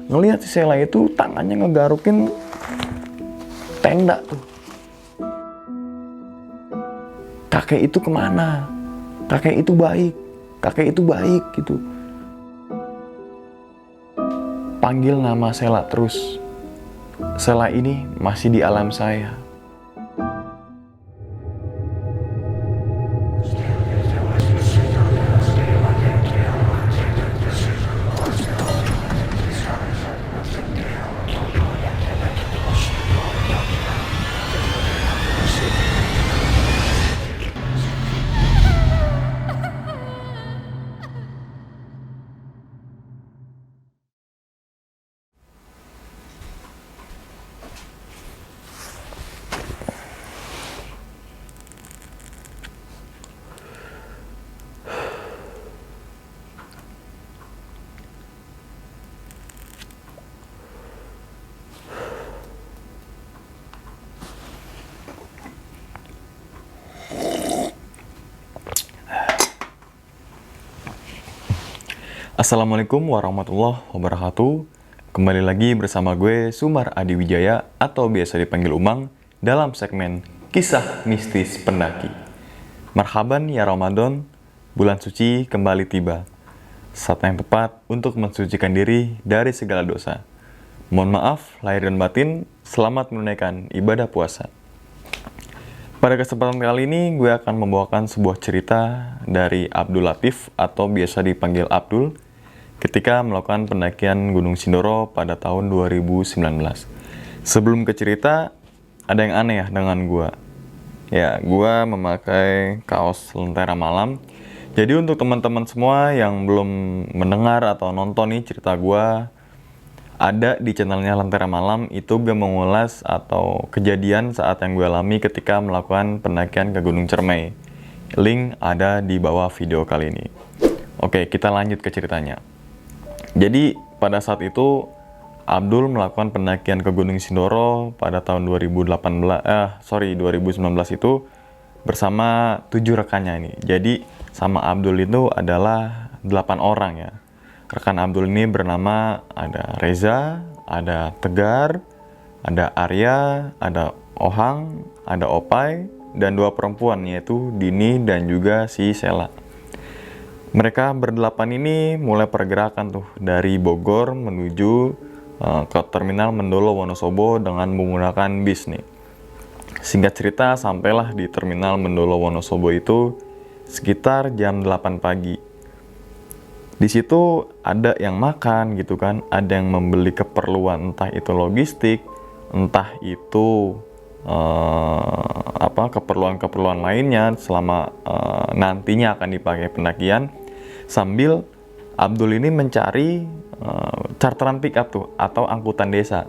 ngelihat si Sheila itu tangannya ngegarukin tenda tuh. Kakek itu kemana? Kakek itu baik. Kakek itu baik gitu. Panggil nama Sheila terus. Sheila ini masih di alam saya. Assalamualaikum warahmatullahi wabarakatuh. Kembali lagi bersama gue Sumar Adi Wijaya atau biasa dipanggil Umang dalam segmen Kisah Mistis Pendaki. Marhaban ya Ramadan, bulan suci kembali tiba. Saat yang tepat untuk mensucikan diri dari segala dosa. Mohon maaf lahir dan batin, selamat menunaikan ibadah puasa. Pada kesempatan kali ini gue akan membawakan sebuah cerita dari Abdul Latif atau biasa dipanggil Abdul ketika melakukan pendakian Gunung Sindoro pada tahun 2019. Sebelum ke cerita, ada yang aneh ya dengan gue. Ya, gue memakai kaos Lentera Malam. Jadi untuk teman-teman semua yang belum mendengar atau nonton nih cerita gue, ada di channelnya Lentera Malam. Itu gue mengulas atau kejadian saat yang gue alami ketika melakukan pendakian ke Gunung Cermai. Link ada di bawah video kali ini. Oke, kita lanjut ke ceritanya. Jadi pada saat itu Abdul melakukan pendakian ke Gunung Sindoro pada tahun 2019 itu bersama 7 rekannya ini. Jadi sama Abdul itu adalah 8 orang ya. Rekan Abdul ini bernama ada Reza, ada Tegar, ada Arya, ada Ohang, ada Opai, dan 2 perempuan yaitu Dini dan juga si Sheila. Mereka berdelapan ini mulai pergerakan tuh dari Bogor menuju ke terminal Mendolo Wonosobo dengan menggunakan bis nih. Singkat cerita sampailah di terminal Mendolo Wonosobo itu sekitar jam 8 pagi. Di situ ada yang makan gitu kan, ada yang membeli keperluan entah itu logistik, entah itu keperluan-keperluan lainnya selama nantinya akan dipakai pendakian, sambil Abdul ini mencari charteran pickup tuh atau angkutan desa.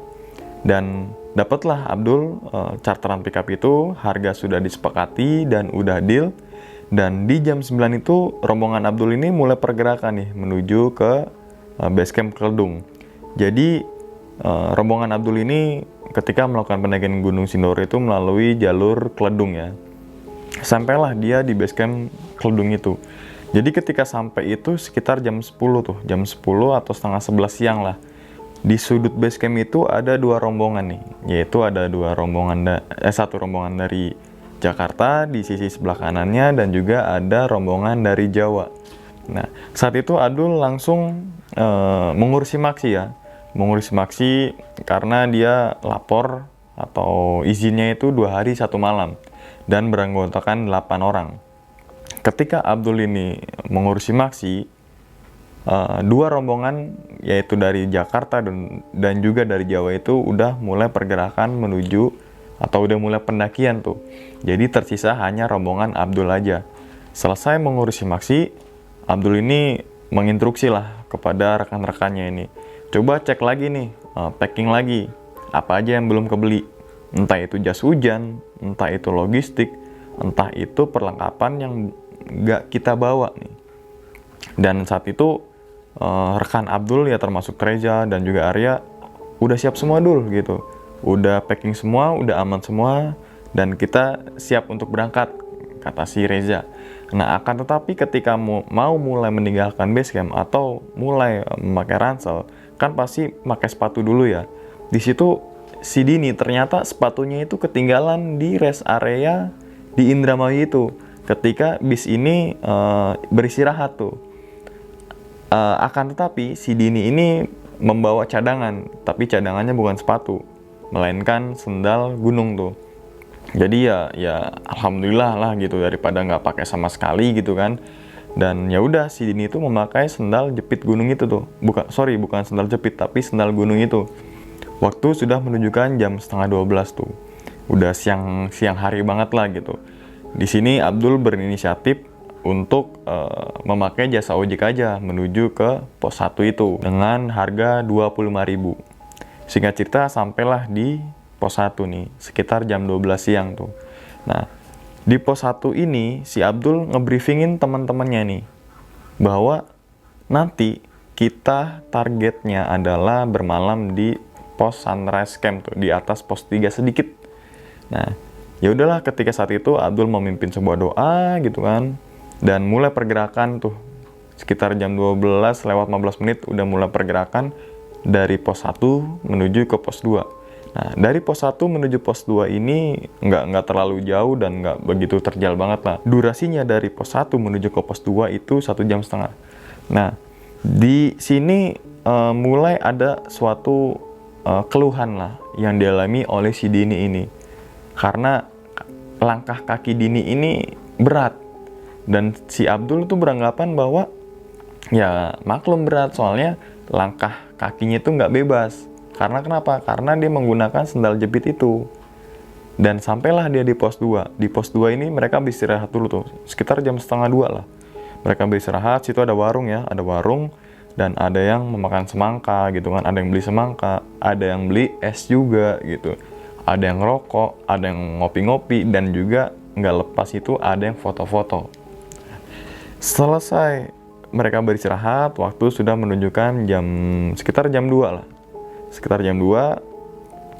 Dan dapatlah Abdul charteran pickup itu, harga sudah disepakati dan udah deal. Dan di jam 9 itu rombongan Abdul ini mulai pergerakan nih menuju ke base camp Kledung. Jadi rombongan Abdul ini ketika melakukan pendakian Gunung Sindoro itu melalui jalur Kledung ya. Sampailah dia di base camp Kledung itu. Jadi ketika sampai itu sekitar jam 10 tuh, jam 10 atau setengah 11 siang lah. Di sudut base camp itu ada 2 rombongan nih, yaitu ada 2 rombongan satu rombongan dari Jakarta di sisi sebelah kanannya dan juga ada rombongan dari Jawa. Nah, saat itu Abdul langsung mengurusi maksi ya. Mengurusi maksi karena dia lapor atau izinnya itu 2 hari 1 malam dan beranggotakan 8 orang. Ketika Abdul ini mengurusi maksi, 2 rombongan yaitu dari Jakarta dan juga dari Jawa itu udah mulai pergerakan menuju atau udah mulai pendakian tuh. Jadi tersisa hanya rombongan Abdul aja. Selesai mengurusi maksi, Abdul ini menginstruksi lah kepada rekan-rekannya ini. Coba cek lagi nih, packing lagi. Apa aja yang belum kebeli. Entah itu jas hujan, entah itu logistik, entah itu perlengkapan yang nggak kita bawa nih. Dan saat itu rekan Abdul ya termasuk Reza dan juga Arya udah siap semua dulu gitu. Udah packing semua, udah aman semua, dan kita siap untuk berangkat, kata si Reza. Nah, akan tetapi ketika mau mulai meninggalkan base camp atau mulai memakai ransel, kan pasti pakai sepatu dulu ya. Di situ si Dini ternyata sepatunya itu ketinggalan di rest area di Indramayu itu ketika bis ini beristirahat tuh. Akan tetapi si Dini ini membawa cadangan, tapi cadangannya bukan sepatu, melainkan sendal gunung tuh. Jadi ya alhamdulillah lah gitu, daripada nggak pakai sama sekali gitu kan. Dan ya udah, si Dini itu memakai sendal jepit gunung itu tuh. Bukan sendal jepit, tapi sendal gunung itu. Waktu sudah menunjukkan jam 11:30 tuh. Udah siang hari banget lah gitu. Di sini Abdul berinisiatif untuk memakai jasa ojek aja menuju ke pos 1 itu dengan harga 25.000. Singkat cerita sampailah di pos 1 nih sekitar jam 12 siang tuh. Nah, di pos 1 ini si Abdul ngebriefingin teman-temannya nih bahwa nanti kita targetnya adalah bermalam di pos Sunrise Camp tuh, di atas pos 3 sedikit. Nah, ya udahlah, ketika saat itu Abdul memimpin sebuah doa gitu kan. Dan mulai pergerakan tuh sekitar jam 12 lewat 15 menit udah mulai pergerakan dari pos 1 menuju ke pos 2. Nah, dari pos 1 menuju pos 2 ini nggak terlalu jauh dan nggak begitu terjal banget lah. Durasinya dari pos 1 menuju ke pos 2 itu 1,5 jam. Nah, di sini mulai ada suatu keluhan lah yang dialami oleh si Dini ini. Karena langkah kaki Dini ini berat. Dan si Abdul tuh beranggapan bahwa ya maklum berat, soalnya langkah kakinya itu nggak bebas. Karena kenapa? Karena dia menggunakan sendal jepit itu. Dan sampailah dia di pos 2. Di pos 2 ini mereka beristirahat dulu tuh, sekitar jam 1:30 lah. Mereka beristirahat, situ ada warung ya, ada warung. Dan ada yang memakan semangka gitu kan, ada yang beli semangka, ada yang beli es juga gitu. Ada yang rokok, ada yang ngopi-ngopi, dan juga nggak lepas itu ada yang foto-foto. Selesai mereka beristirahat, waktu sudah menunjukkan sekitar jam 2 lah. Sekitar jam 2,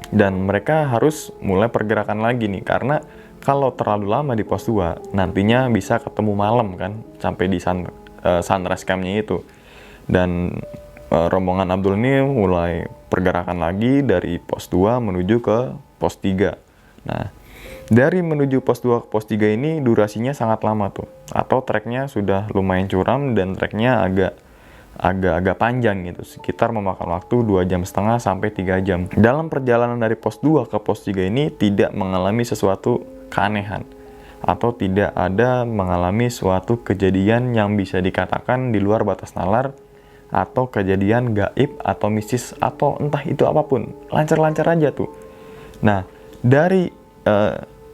dan mereka harus mulai pergerakan lagi nih. Karena kalau terlalu lama di pos 2, nantinya bisa ketemu malam kan, sampai di Sunrise Camp-nya itu. Dan rombongan Abdul ini mulai pergerakan lagi dari pos 2 menuju ke pos 3. Nah, dari menuju pos 2 ke pos 3 ini durasinya sangat lama tuh. Atau treknya sudah lumayan curam dan treknya agak panjang gitu. Sekitar memakan waktu 2,5 jam sampai 3 jam. Dalam perjalanan dari pos 2 ke pos 3 ini tidak mengalami sesuatu keanehan. Atau tidak ada mengalami suatu kejadian yang bisa dikatakan di luar batas nalar. Atau kejadian gaib atau mistis atau entah itu apapun. Lancar-lancar aja tuh. Nah, dari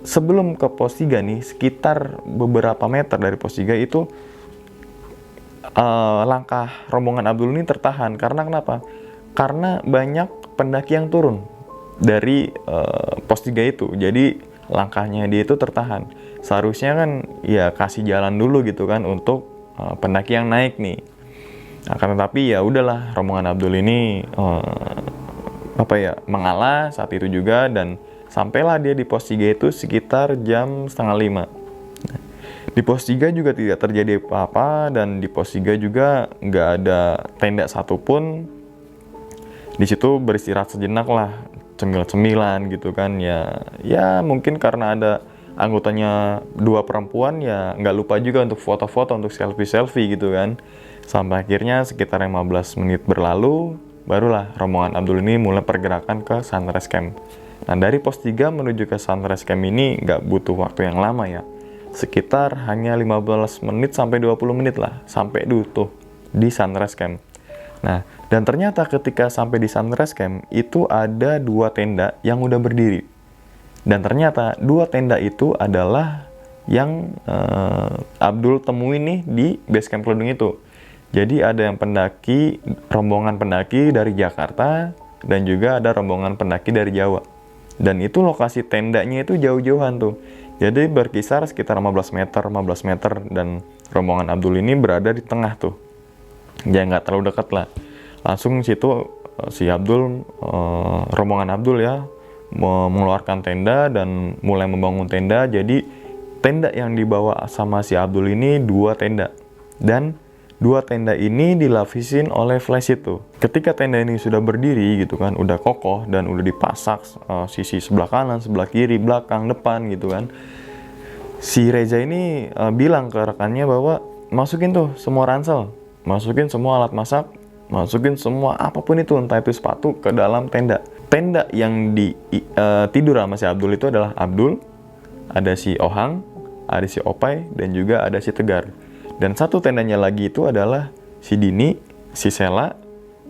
sebelum ke pos 3 nih, sekitar beberapa meter dari pos 3 itu langkah rombongan Abdul ini tertahan. Karena kenapa? Karena banyak pendaki yang turun dari pos 3 itu. Jadi langkahnya dia itu tertahan. Seharusnya kan ya kasih jalan dulu gitu kan untuk pendaki yang naik nih. Akan tetapi ya udahlah, rombongan Abdul ini mengalah saat itu juga, dan sampailah dia di pos 3 itu sekitar jam 4:30. Di pos 3 juga tidak terjadi apa-apa, dan di pos 3 juga nggak ada tenda satupun. Di situ beristirahat sejenak lah, cemil-cemilan gitu kan. Ya mungkin karena ada anggotanya 2 perempuan, ya nggak lupa juga untuk foto-foto, untuk selfie-selfie gitu kan. Sampai akhirnya sekitar 15 menit berlalu, barulah rombongan Abdul ini mulai pergerakan ke Sunrise Camp. Nah, dari pos 3 menuju ke Sunrise Camp ini nggak butuh waktu yang lama ya. Sekitar hanya 15 menit sampai 20 menit lah, sampai tuh di Sunrise Camp. Nah, dan ternyata ketika sampai di Sunrise Camp, itu ada 2 tenda yang udah berdiri. Dan ternyata 2 tenda itu adalah yang Abdul temui nih di base camp Kludung itu. Jadi ada yang rombongan pendaki dari Jakarta, dan juga ada rombongan pendaki dari Jawa. Dan itu lokasi tendanya itu jauh-jauhan tuh. Jadi berkisar sekitar 15 meter, dan rombongan Abdul ini berada di tengah tuh. Ya nggak terlalu dekat lah. Langsung situ si Abdul, rombongan Abdul ya, mengeluarkan tenda dan mulai membangun tenda. Jadi tenda yang dibawa sama si Abdul ini 2 tenda. Dan dua tenda ini dilapisin oleh flash itu. Ketika tenda ini sudah berdiri gitu kan, udah kokoh dan udah dipasak sisi sebelah kanan, sebelah kiri, belakang, depan gitu kan. Si Reza ini bilang ke rekannya bahwa masukin tuh semua ransel, masukin semua alat masak, masukin semua apapun itu, entah itu sepatu, ke dalam tenda. Tenda yang tidur sama si Abdul itu adalah Abdul, ada si Ohang, ada si Opai, dan juga ada si Tegar. Dan satu tendanya lagi itu adalah si Dini, si Sela,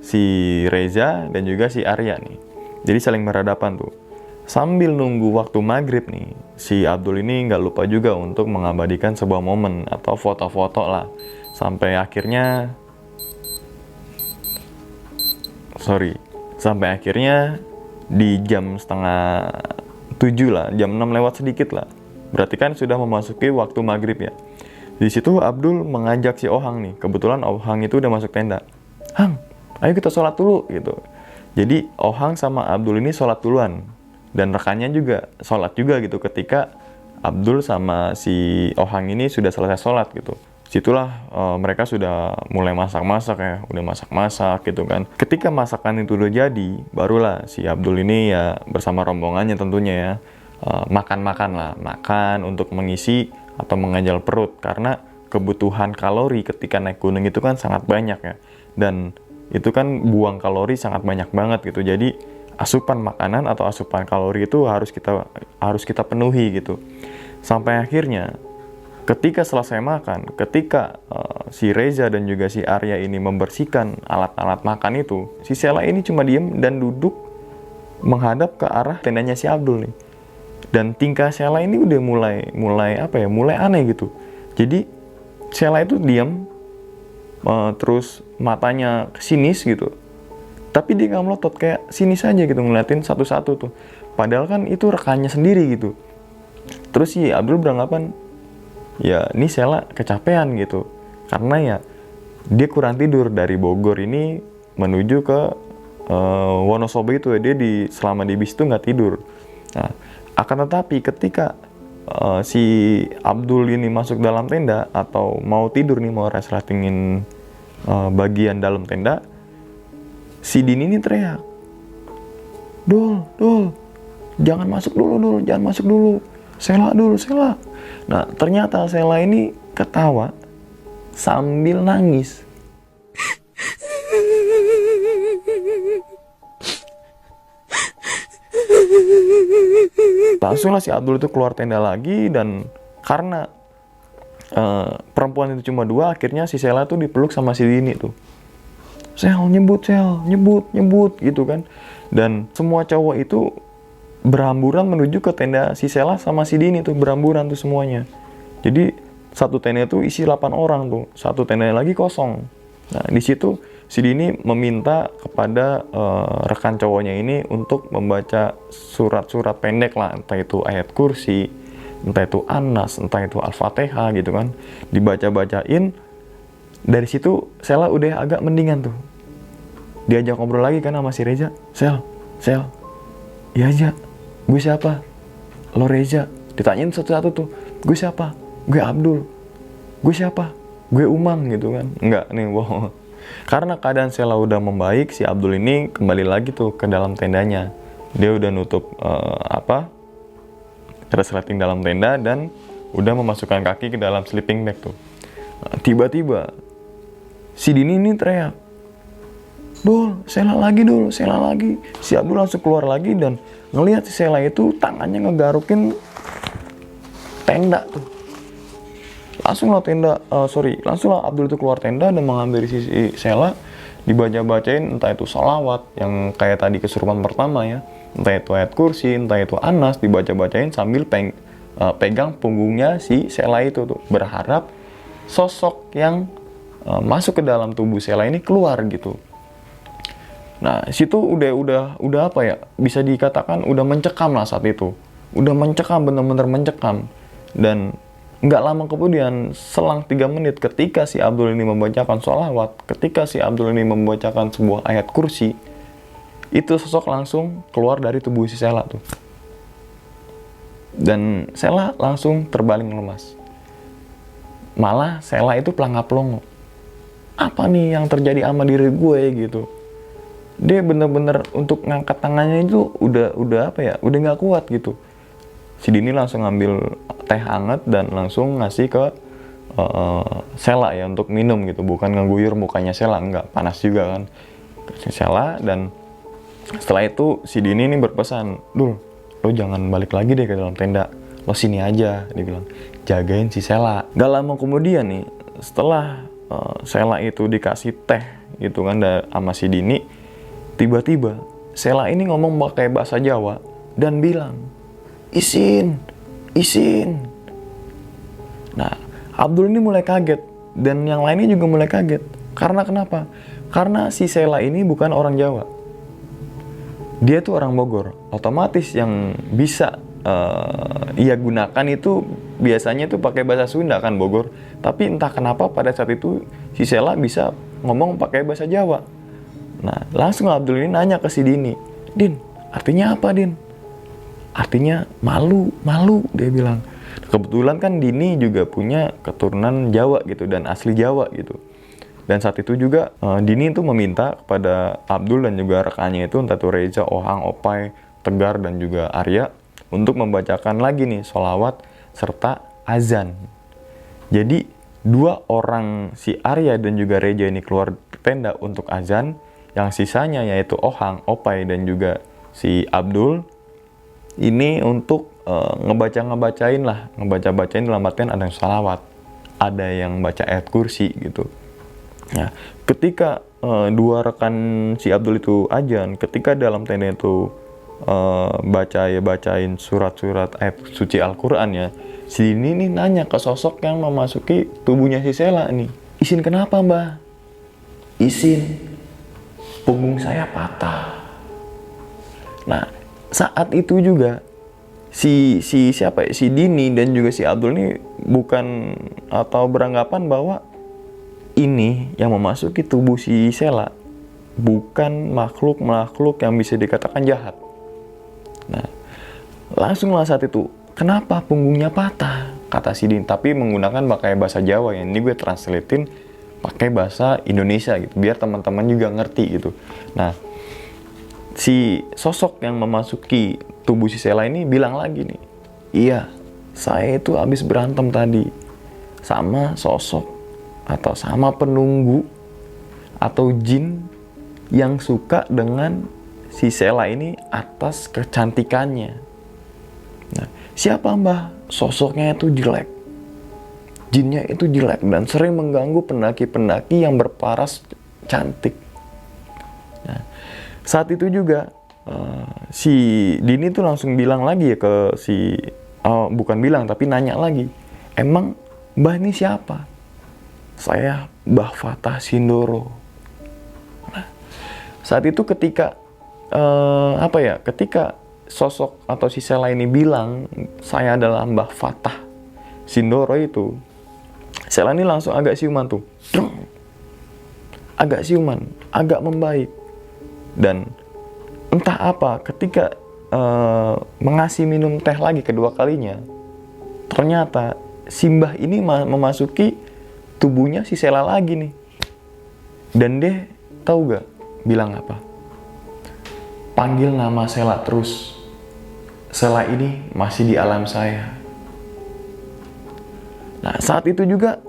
si Reza, dan juga si Arya nih. Jadi saling berhadapan tuh. Sambil nunggu waktu maghrib nih, si Abdul ini nggak lupa juga untuk mengabadikan sebuah momen atau foto-foto lah. Sampai akhirnya di jam setengah 7 lah, jam 6 lewat sedikit lah. Berarti kan sudah memasuki waktu maghrib ya. Di situ Abdul mengajak si Ohang nih. Kebetulan Ohang itu udah masuk tenda. Hang, ayo kita sholat dulu gitu. Jadi Ohang sama Abdul ini sholat duluan. Dan rekannya juga sholat juga gitu ketika Abdul sama si Ohang ini sudah selesai sholat gitu. Situlah mereka sudah mulai masak-masak ya. Udah masak-masak gitu kan. Ketika masakan itu udah jadi, barulah si Abdul ini ya bersama rombongannya tentunya ya. Makan untuk mengisi atau mengganjal perut, karena kebutuhan kalori ketika naik gunung itu kan sangat banyak ya, dan itu kan buang kalori sangat banyak banget gitu. Jadi asupan makanan atau asupan kalori itu harus kita penuhi gitu. Sampai akhirnya ketika selesai makan, ketika si Reza dan juga si Arya ini membersihkan alat-alat makan itu, si Sela ini cuma diem dan duduk menghadap ke arah tendanya si Abdul nih. Dan tingkah Sela ini udah mulai aneh gitu. Jadi Sela itu diam, terus matanya sinis gitu. Tapi dia nggak melotot, kayak sinis aja gitu ngeliatin satu-satu tuh. Padahal kan itu rekannya sendiri gitu. Terus si Abdul beranggapan, ya ini Sela kecapean gitu. Karena ya dia kurang tidur dari Bogor ini menuju ke Wonosobo itu ya, dia selama di bis itu nggak tidur. Nah, akan tetapi ketika si Abdul ini masuk dalam tenda atau mau tidur nih, mau resletingin bagian dalam tenda, si Dini ini teriak, Dul, jangan masuk dulu, jangan masuk dulu, Sela dulu, Sela. Nah, ternyata Sela ini ketawa sambil nangis. Langsunglah si Abdul itu keluar tenda lagi, dan karena perempuan itu cuma 2, akhirnya si Sela tuh dipeluk sama si Dini tuh. Sel, nyebut gitu kan. Dan semua cowok itu berhamburan menuju ke tenda si Sela sama si Dini tuh, berhamburan tuh semuanya. Jadi satu tenda itu isi 8 orang tuh, satu tenda lagi kosong. Nah, di situ si Dini meminta kepada rekan cowoknya ini untuk membaca surat-surat pendek lah, entah itu ayat kursi, entah itu Anas, entah itu Al-Fatihah gitu kan, dibaca-bacain. Dari situ Sela udah agak mendingan tuh. Diajak ngobrol lagi kan sama si Reza. Sel, iya aja, gue siapa? Lo Reza. Ditanyain satu-satu tuh, gue siapa? Gue Abdul. Gue siapa? Gue Umang gitu kan. Enggak nih, bohong. Karena keadaan Sela udah membaik, si Abdul ini kembali lagi tuh ke dalam tendanya. Dia udah nutup resleting dalam tenda dan udah memasukkan kaki ke dalam sleeping bag tuh. Nah, tiba-tiba si Dini ini teriak, Dul, Sela lagi. Si Abdul langsung keluar lagi dan ngelihat si Sela itu tangannya ngegarukin tenda tuh. Langsunglah Abdul itu keluar tenda dan mengambil si Sela, dibaca-bacain entah itu sholawat yang kayak tadi kesurupan pertama ya, entah itu ayat kursi, entah itu Anas, dibaca-bacain sambil pegang punggungnya si Sela itu tuh, berharap sosok yang masuk ke dalam tubuh Sela ini keluar gitu. Nah, situ udah apa ya, bisa dikatakan udah mencekam lah saat itu. Udah mencekam, bener-bener mencekam. Dan nggak lama kemudian, selang 3 menit ketika si Abdul ini membacakan sholawat, ketika si Abdul ini membacakan sebuah ayat kursi, itu sosok langsung keluar dari tubuh si Sela tuh. Dan Sela langsung terbaling lemas. Malah Sela itu pelangap-pelongo. apa nih yang terjadi sama diri gue gitu. Dia bener-bener untuk ngangkat tangannya itu udah apa ya, udah nggak kuat gitu. Si Dini langsung ngambil teh hangat dan langsung ngasih ke Sela ya untuk minum gitu, bukan ngeguyur mukanya Sela, enggak, panas juga kan. Kasih Sela, dan setelah itu si Dini ini berpesan, Dul, lo jangan balik lagi deh ke dalam tenda, lo sini aja, dia bilang, jagain si Sela. Gak lama kemudian nih, setelah Sela itu dikasih teh gitu kan sama si Dini, tiba-tiba Sela ini ngomong pakai bahasa Jawa dan bilang, isin, isin. Nah, Abdul ini mulai kaget, dan yang lainnya juga mulai kaget. Karena kenapa? Karena si Sela ini bukan orang Jawa. Dia tuh orang Bogor. Otomatis yang bisa ia gunakan itu biasanya tuh pakai bahasa Sunda kan, Bogor. Tapi entah kenapa pada saat itu si Sela bisa ngomong pakai bahasa Jawa. Nah, langsung Abdul ini nanya ke si Dini, Din, artinya apa, Din? Artinya malu, malu, dia bilang. Kebetulan kan Dini juga punya keturunan Jawa gitu dan asli Jawa gitu. Dan saat itu juga Dini itu meminta kepada Abdul dan juga rekannya itu, entah itu Reza, Ohang, Opai, Tegar, dan juga Arya, untuk membacakan lagi nih sholawat serta azan. Jadi dua orang, si Arya dan juga Reza ini keluar tenda untuk azan, yang sisanya yaitu Ohang, Opai, dan juga si Abdul ini untuk ngebacain dalam artian ada yang sholawat, ada yang baca ayat kursi gitu. Nah, ketika dua rekan si Abdul itu azan, ketika dalam tenda itu bacain surat-surat ayat suci Al-Quran ya, si Dini nih nanya ke sosok yang memasuki tubuhnya si Sela nih, isin kenapa mbah? Isin, punggung saya patah. Nah, saat itu juga si Dini dan juga si Abdul ini bukan atau beranggapan bahwa ini yang memasuki tubuh si Sela bukan makhluk yang bisa dikatakan jahat. Nah, langsunglah saat itu, kenapa punggungnya patah? Kata si Dini, tapi menggunakan pakai bahasa Jawa ya. Ini gue translatein pakai bahasa Indonesia gitu, biar teman-teman juga ngerti gitu. Nah, si sosok yang memasuki tubuh si Sela ini bilang lagi nih, iya, saya itu habis berantem tadi sama sosok atau sama penunggu atau jin yang suka dengan si Sela ini atas kecantikannya. Nah, siapa mbah? Sosoknya itu jelek, jinnya itu jelek dan sering mengganggu pendaki-pendaki yang berparas cantik. Nah, saat itu juga si Dini tuh langsung bilang lagi ya ke si, bukan bilang tapi nanya lagi, emang mbah ini siapa? Saya Mbah Fatah Sindoro. Nah, saat itu ketika ketika sosok atau si Sela ini bilang saya adalah Mbah Fatah Sindoro itu, Sela ini langsung agak siuman tuh, agak siuman, agak membaik. Dan entah apa, ketika mengasih minum teh lagi kedua kalinya, ternyata si mbah ini memasuki tubuhnya si Sela lagi nih. Dan dia tahu gak bilang apa? Panggil nama Sela terus, Sela ini masih di alam saya. Nah, saat itu juga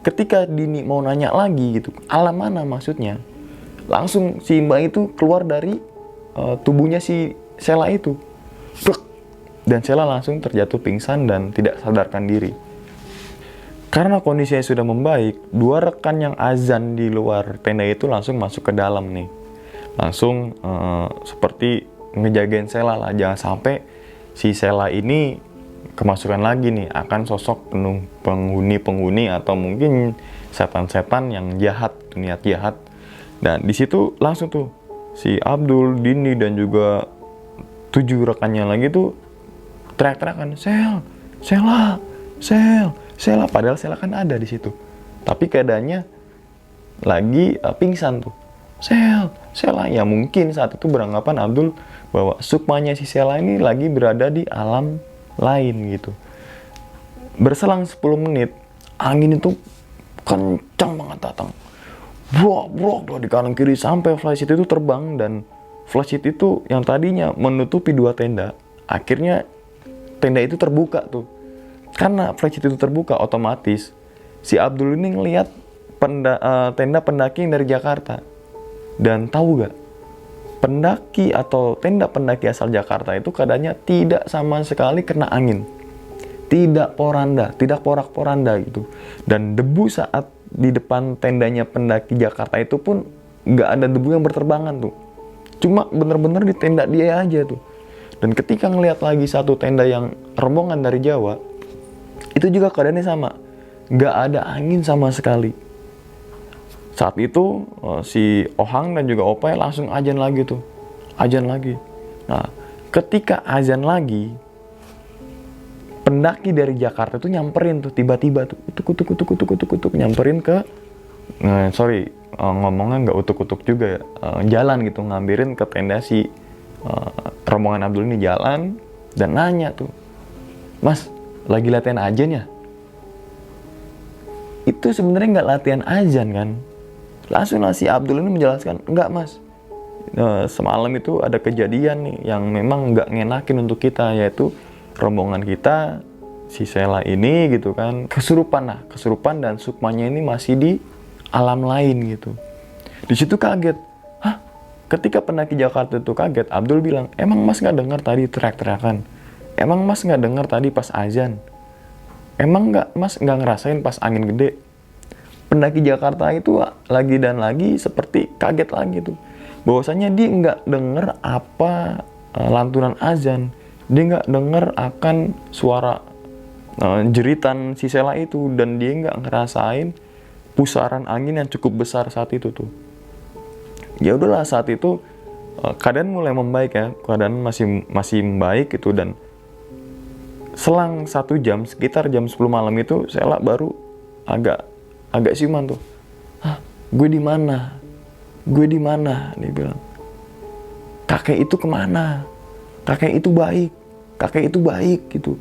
ketika Dini mau nanya lagi gitu, alam mana maksudnya, langsung si mbak itu keluar dari tubuhnya si Sela itu. Dan Sela langsung terjatuh pingsan dan tidak sadarkan diri. Karena kondisinya sudah membaik, dua rekan yang azan di luar tenda itu langsung masuk ke dalam nih. Langsung seperti ngejagain Sela lah, jangan sampai si Sela ini kemasukan lagi nih akan sosok penghuni atau mungkin setan-setan yang jahat, niat jahat. Dan di situ langsung tuh si Abdul, Dini, dan juga 7 rekannya lagi tuh teriak-teriakan, Sela, padahal Sela kan ada di situ. Tapi keadaannya lagi pingsan tuh. Sela, ya mungkin saat itu beranggapan Abdul bahwa sukmanya si Sela ini lagi berada di alam lain gitu. Berselang 10 menit, angin itu kencang banget datang. brok di kanan kiri sampai flysheet itu terbang. Dan flysheet itu yang tadinya menutupi 2 tenda, akhirnya tenda itu terbuka tuh. Karena flysheet itu terbuka, otomatis si Abdul ini ngelihat tenda pendaki yang dari Jakarta. Dan tahu gak, pendaki atau tenda pendaki asal Jakarta itu keadaannya tidak sama sekali kena angin, tidak poranda, tidak porak-poranda gitu. Dan debu saat di depan tendanya pendaki Jakarta itu pun nggak ada debu yang berterbangan tuh, cuma bener-bener di tenda dia aja tuh. Dan ketika ngelihat lagi satu tenda yang rombongan dari Jawa, itu juga keadaannya sama, nggak ada angin sama sekali. Saat itu si Ohang dan juga Opai langsung azan lagi tuh, azan lagi. Nah, ketika azan lagi, pendaki dari Jakarta tuh nyamperin tuh tiba-tiba tuh, utuk nyamperin ke, ngomongnya nggak utuk-utuk juga ya, jalan gitu, ngambirin ke tenda si rombongan Abdul ini jalan dan nanya tuh, "Mas, lagi latihan azan ya?" Itu sebenarnya nggak latihan azan kan? Langsung si Abdul ini menjelaskan, "Enggak mas, semalam itu ada kejadian nih yang memang nggak ngenakin untuk kita, yaitu rombongan kita, si Sela ini gitu kan, kesurupan dan sukmanya ini masih di alam lain gitu." Di situ kaget. Hah? Ketika pendaki Jakarta itu kaget, Abdul bilang, "Emang mas nggak dengar tadi teriak-teriakan? Emang mas nggak dengar tadi pas azan? Emang mas nggak ngerasain pas angin gede?" Pendaki Jakarta itu lagi dan lagi seperti kaget lagi tuh, bahwasanya dia nggak denger apa lantunan azan, dia nggak denger akan suara jeritan si Sela itu, dan dia nggak ngerasain pusaran angin yang cukup besar saat itu tuh. Ya udahlah, saat itu keadaan mulai membaik ya, keadaan masih membaik gitu. Dan selang 1 jam, sekitar jam 10 malam itu, Sela baru agak siuman tuh. "Hah, gue di mana? Gue di mana?" Dia bilang. "Kakek itu kemana? Kakek itu baik. Kakek itu baik," gitu.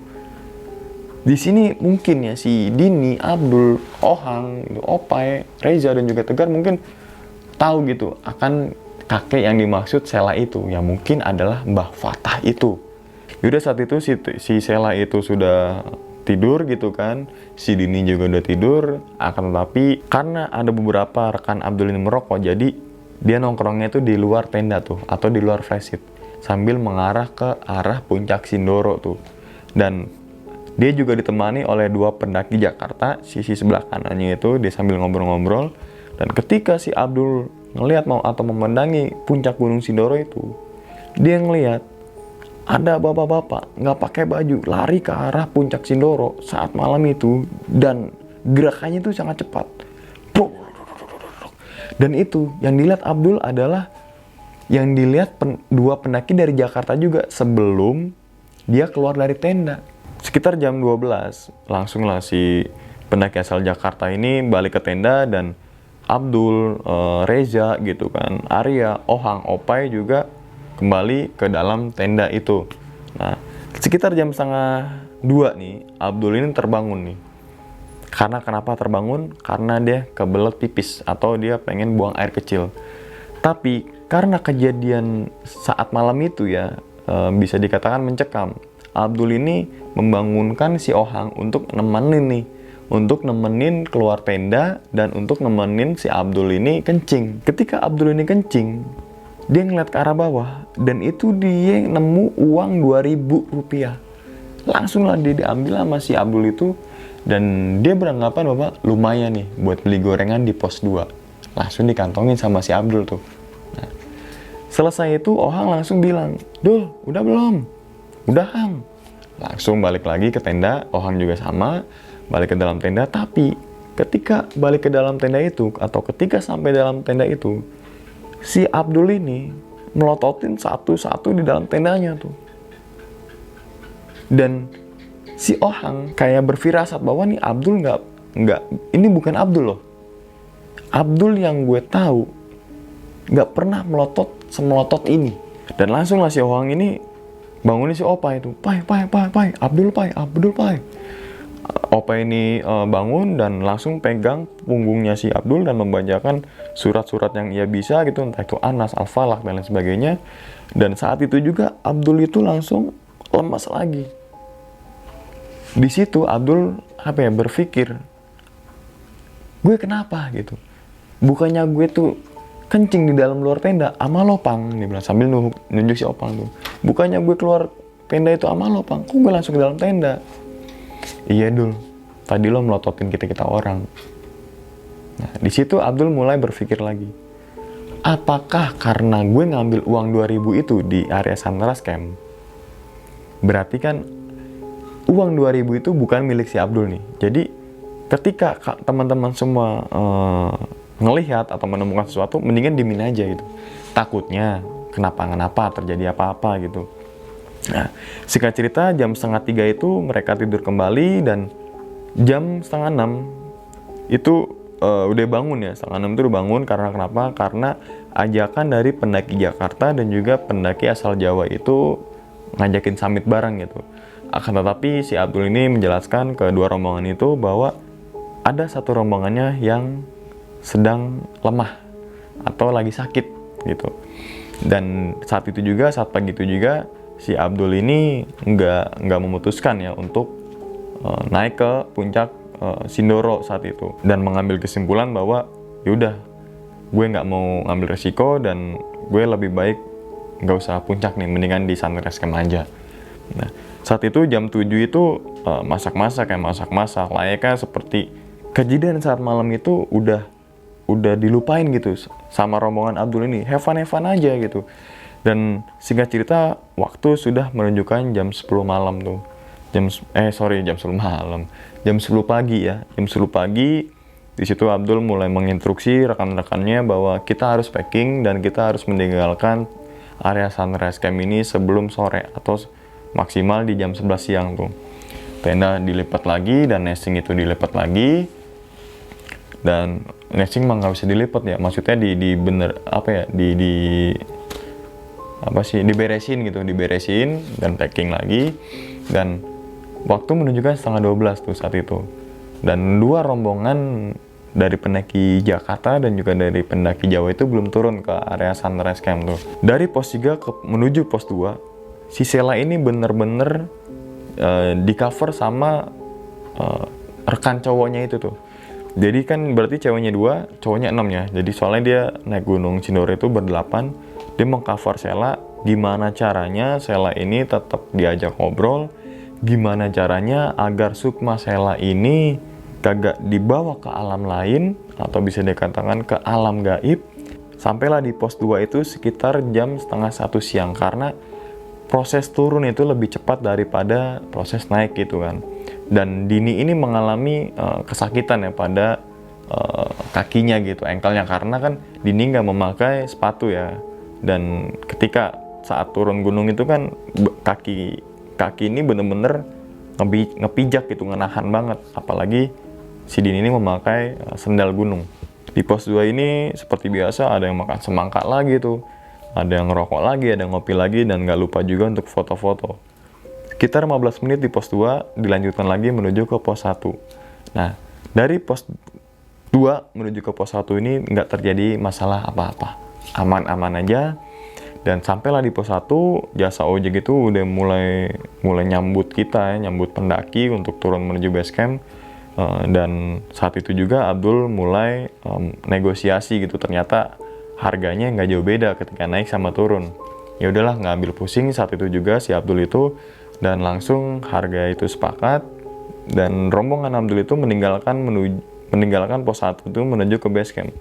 Di sini mungkin ya si Dini, Abdul, Ohang, Opai, Reza dan juga Tegar mungkin tahu gitu akan kakek yang dimaksud Sela itu, yang mungkin adalah Mbah Fatah itu. Yaudah, saat itu si Sela itu sudah tidur gitu kan, si Dini juga udah tidur. Akan tetapi karena ada beberapa rekan Abdul ini merokok, jadi dia nongkrongnya itu di luar tenda tuh, atau di luar flysheet, sambil mengarah ke arah puncak Sindoro tuh. Dan dia juga ditemani oleh 2 pendaki Jakarta, sisi sebelah kanannya itu, dia sambil ngobrol-ngobrol. Dan ketika si Abdul ngelihat atau memandangi puncak Gunung Sindoro itu, dia ngelihat ada bapak-bapak nggak pakai baju lari ke arah puncak Sindoro saat malam itu, dan gerakannya itu sangat cepat. Dan itu yang dilihat Abdul adalah yang dilihat 2 pendaki dari Jakarta juga sebelum dia keluar dari tenda. Sekitar jam 12 langsunglah si pendaki asal Jakarta ini balik ke tenda, dan Abdul, Reza gitu kan, Arya, Ohang, Opai juga kembali ke dalam tenda itu. Nah, sekitar jam 1:30 nih, Abdul ini terbangun nih. Karena kenapa terbangun? Karena dia kebelet pipis atau dia pengen buang air kecil. Tapi karena kejadian saat malam itu ya, bisa dikatakan mencekam, Abdul ini membangunkan si Ohang untuk nemenin keluar tenda dan untuk nemenin si Abdul ini kencing. Ketika Abdul ini kencing, dia ngeliat ke arah bawah, dan itu dia nemu uang 2.000 rupiah. Langsung lah dia diambil sama si Abdul itu, dan dia beranggapan bahwa lumayan nih buat beli gorengan di pos 2. Langsung dikantongin sama si Abdul tuh. Nah, selesai itu Ohang langsung bilang, "Dul, udah belum?" "Udah, Hang." Langsung balik lagi ke tenda, Ohang juga sama, balik ke dalam tenda. Tapi ketika balik ke dalam tenda itu, atau ketika sampai dalam tenda itu, si Abdul ini melototin satu-satu di dalam tendanya tuh. Dan si Ohang kayak berfirasat bahwa nih Abdul nggak, ini bukan Abdul loh. Abdul yang gue tahu nggak pernah melotot semelotot ini. Dan langsung lah si Ohang ini bangunin si Opai itu. Pai, Abdul pai. Opai ini bangun dan langsung pegang punggungnya si Abdul dan membacakan surat-surat yang ia bisa gitu, entah itu Anas, Al-Falaq dan lain sebagainya. Dan saat itu juga Abdul itu langsung lemas lagi. Di situ Abdul berpikir, gue kenapa gitu? Bukannya gue tuh kencing di dalam luar tenda ama Lopang, dia bilang sambil nunjuk si Opang tuh. Bukannya gue keluar tenda itu ama Lopang, kok gue langsung ke dalam tenda? Iya Dul, tadi lo melototin kita orang. Nah, di situ Abdul mulai berpikir lagi. Apakah karena gue ngambil uang 2000 itu di area Sunrise Camp? Berarti kan uang 2000 itu bukan milik si Abdul nih. Jadi ketika teman-teman semua ngelihat atau menemukan sesuatu, mendingan dimin aja gitu. Takutnya kenapa terjadi apa-apa gitu. Nah, singkat cerita jam 2:30 itu mereka tidur kembali, dan jam 5:30 itu udah bangun ya. 5:30 itu udah bangun karena kenapa? Karena ajakan dari pendaki Jakarta dan juga pendaki asal Jawa itu ngajakin summit bareng gitu. Akan tetapi si Abdul ini menjelaskan ke dua rombongan itu bahwa ada satu rombongannya yang sedang lemah atau lagi sakit gitu. Dan saat pagi itu juga si Abdul ini nggak memutuskan ya untuk naik ke puncak Sindoro saat itu, dan mengambil kesimpulan bahwa yaudah gue nggak mau ngambil resiko dan gue lebih baik nggak usah puncak nih, mendingan di Sunrise Camp aja. Nah, saat itu jam 7 itu masak-masak layaknya seperti kejadian saat malam itu udah dilupain gitu sama rombongan Abdul ini, have fun aja gitu. Dan singkat cerita waktu sudah menunjukkan jam 10 malam tuh. Jam 10 malam. Jam 10 pagi ya. Jam 10 pagi di situ Abdul mulai menginstruksi rekan-rekannya bahwa kita harus packing dan kita harus meninggalkan area Sunrise Camp ini sebelum sore atau maksimal di jam 11 siang tuh. Tenda dilipat lagi dan nesting itu dilipat lagi. Dan nesting mah nggak bisa dilipat ya. Maksudnya diberesin dan packing lagi. Dan waktu menunjukkan 11:30 tuh saat itu. Dan dua rombongan dari pendaki Jakarta dan juga dari pendaki Jawa itu belum turun ke area Sunrise Camp tuh. Dari pos 3 menuju pos 2, si Sela ini bener-bener di cover sama rekan cowoknya itu tuh. Jadi kan berarti ceweknya 2, cowoknya 6 ya. Jadi soalnya dia naik gunung Sindoro itu berdelapan, dia mengcover Sela. Gimana caranya Sela ini tetap diajak ngobrol, gimana caranya agar Sukma Sela ini kagak dibawa ke alam lain atau bisa dikatakan ke alam gaib. Sampailah di pos 2 itu sekitar jam 12:30 siang, karena proses turun itu lebih cepat daripada proses naik gitu kan. Dan Dini ini mengalami kesakitan ya pada kakinya gitu, engkelnya, karena kan Dini nggak memakai sepatu ya. Dan ketika saat turun gunung itu kan kaki ini bener-bener ngepijak gitu, ngenahan banget, apalagi si Dini ini memakai sendal gunung. Di pos 2 ini seperti biasa ada yang makan semangka lagi tuh, ada yang ngerokok lagi, ada yang ngopi lagi, dan nggak lupa juga untuk foto-foto. Sekitar 15 menit di pos 2 dilanjutkan lagi menuju ke pos 1. Nah, dari pos 2 menuju ke pos 1 ini nggak terjadi masalah apa-apa, aman-aman aja. Dan sampailah di pos 1, jasa ojek itu udah mulai nyambut kita ya, nyambut pendaki untuk turun menuju base camp. Dan saat itu juga Abdul mulai negosiasi gitu, ternyata harganya nggak jauh beda ketika naik sama turun. Ya udahlah, nggak ambil pusing saat itu juga si Abdul itu, dan langsung harga itu sepakat. Dan rombongan Abdul itu meninggalkan pos 1 itu menuju ke base camp.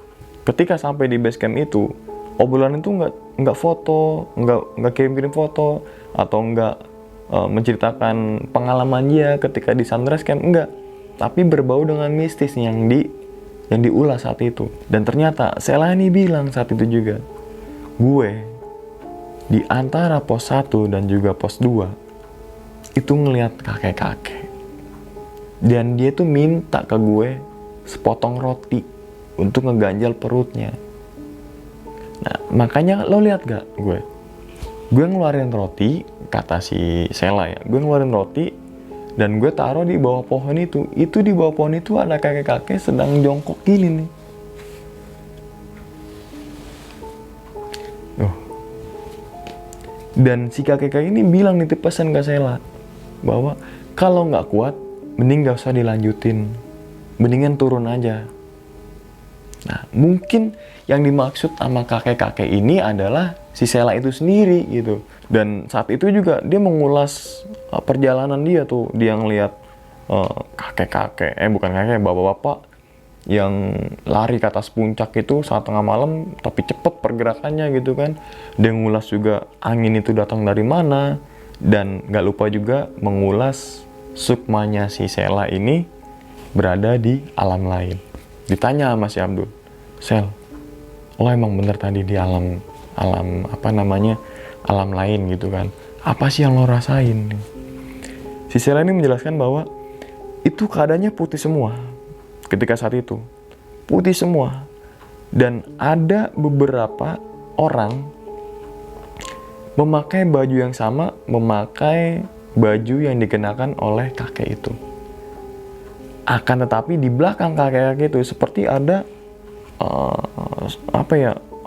Ketika sampai di base camp itu, obrolan itu nggak foto, nggak kirim foto, atau nggak menceritakan pengalaman dia ketika di Sunrise Camp, enggak. Tapi berbau dengan mistis yang diulas saat itu. Dan ternyata Sela ini bilang saat itu juga, gue di antara pos 1 dan juga pos 2 itu ngelihat kakek-kakek. Dan dia tuh minta ke gue sepotong roti untuk ngeganjal perutnya. Nah, makanya lo lihat gak gue ngeluarin roti, kata si Sela ya, gue ngeluarin roti dan gue taruh di bawah pohon itu. Itu di bawah pohon itu ada kakek-kakek sedang jongkok gini nih. Dan si kakek-kakek ini bilang nitip pesan ke Sheila bahwa kalau nggak kuat, mending nggak usah dilanjutin, mendingan turun aja. Nah, mungkin yang dimaksud sama kakek-kakek ini adalah si Sheila itu sendiri gitu. Dan saat itu juga dia mengulas perjalanan dia tuh, dia ngeliat kakek-kakek, bukan kakek, bapak-bapak yang lari ke atas puncak itu saat tengah malam, tapi cepet pergerakannya gitu kan. Dia ngulas juga angin itu datang dari mana, dan gak lupa juga mengulas sukmanya si Sheila ini berada di alam lain. Ditanya sama si Abdul, "Sel, lo emang bener tadi di alam lain gitu kan? Apa sih yang lo rasain?" Si Sheila ini menjelaskan bahwa itu keadaannya putih semua. Ketika saat itu putih semua, dan ada beberapa orang memakai baju yang sama, memakai baju yang dikenakan oleh kakek itu. Akan tetapi di belakang kakek-kakek itu seperti ada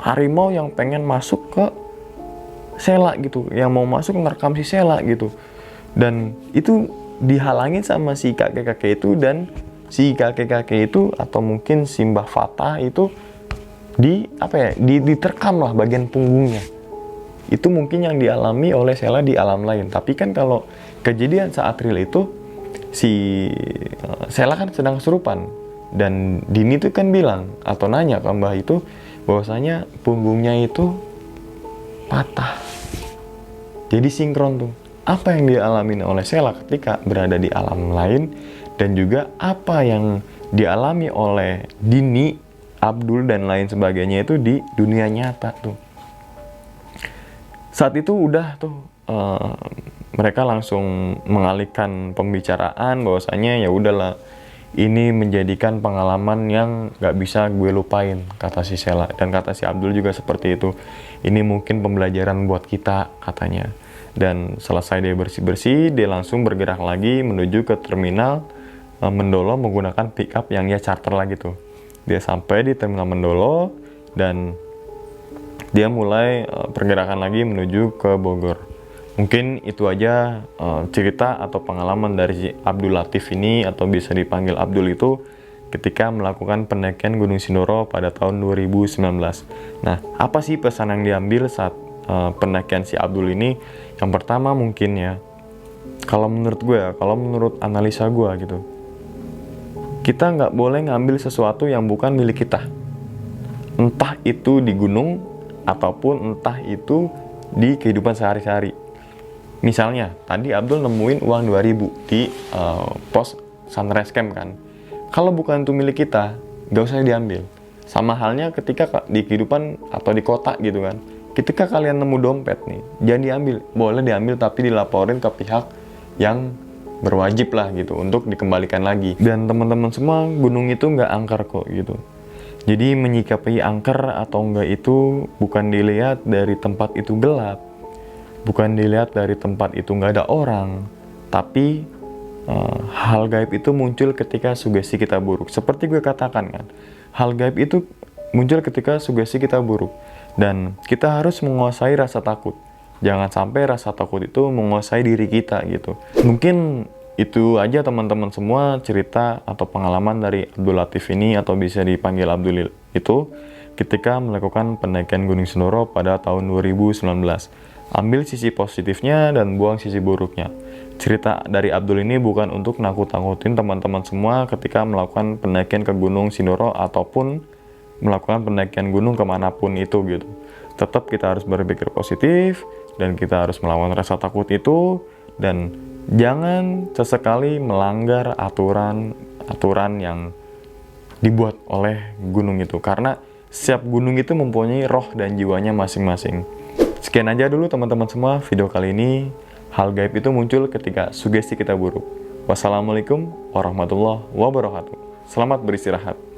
harimau yang pengen masuk ke Sheila gitu, yang mau masuk ngerekam si Sheila gitu. Dan itu dihalangin sama si kakek-kakek itu, dan si kakek-kakek itu atau mungkin si Mbah Fatah itu diterkam lah bagian punggungnya. Itu mungkin yang dialami oleh Sheila di alam lain. Tapi kan kalau kejadian saat real itu, si Sheila kan sedang kesurupan, dan Dini tuh kan bilang atau nanya ke Mbah itu bahwasanya punggungnya itu patah. Jadi sinkron tuh apa yang dialami oleh Sheila ketika berada di alam lain, dan juga apa yang dialami oleh Dini, Abdul, dan lain sebagainya itu di dunia nyata tuh. Saat itu udah tuh mereka langsung mengalihkan pembicaraan bahwasanya ya udahlah, ini menjadikan pengalaman yang gak bisa gue lupain, kata si Sheila. Dan kata si Abdul juga seperti itu, ini mungkin pembelajaran buat kita, katanya. Dan selesai dia bersih-bersih, dia langsung bergerak lagi menuju ke terminal Mendolo menggunakan pickup yang dia charter lagi tuh. Dia sampai di terminal Mendolo dan dia mulai pergerakan lagi menuju ke Bogor. Mungkin itu aja cerita atau pengalaman dari Abdul Latif ini, atau bisa dipanggil Abdul itu, ketika melakukan pendakian Gunung Sindoro pada tahun 2019. Nah, apa sih pesan yang diambil saat pendakian si Abdul ini? Yang pertama mungkin ya, kalau menurut analisa gue gitu, kita nggak boleh ngambil sesuatu yang bukan milik kita. Entah itu di gunung, ataupun entah itu di kehidupan sehari-hari. Misalnya, tadi Abdul nemuin uang 2000 di pos Sunrise Camp kan. Kalau bukan itu milik kita, nggak usah diambil. Sama halnya ketika di kehidupan atau di kota gitu kan. Ketika kalian nemu dompet nih, jangan diambil. Boleh diambil tapi dilaporin ke pihak yang berwajib lah gitu untuk dikembalikan lagi. Dan teman-teman semua, gunung itu nggak angker kok gitu. Jadi menyikapi angker atau enggak itu bukan dilihat dari tempat itu gelap, bukan dilihat dari tempat itu nggak ada orang, tapi hal gaib itu muncul ketika sugesti kita buruk. Seperti gue katakan kan, hal gaib itu muncul ketika sugesti kita buruk, dan kita harus menguasai rasa takut. Jangan sampai rasa takut itu menguasai diri kita gitu. Mungkin itu aja teman-teman semua cerita atau pengalaman dari Abdul Latif ini, atau bisa dipanggil Abdul itu, ketika melakukan pendakian Gunung Sindoro pada tahun 2019. Ambil sisi positifnya dan buang sisi buruknya. Cerita dari Abdul ini bukan untuk nakut-nakutin teman-teman semua ketika melakukan pendakian ke Gunung Sindoro ataupun melakukan pendakian gunung kemanapun itu gitu. Tetap kita harus berpikir positif, dan kita harus melawan rasa takut itu, dan jangan sesekali melanggar aturan yang dibuat oleh gunung itu, karena setiap gunung itu mempunyai roh dan jiwanya masing-masing. Sekian aja dulu teman-teman semua video kali ini. Hal gaib itu muncul ketika sugesti kita buruk. Wassalamualaikum warahmatullahi wabarakatuh. Selamat beristirahat.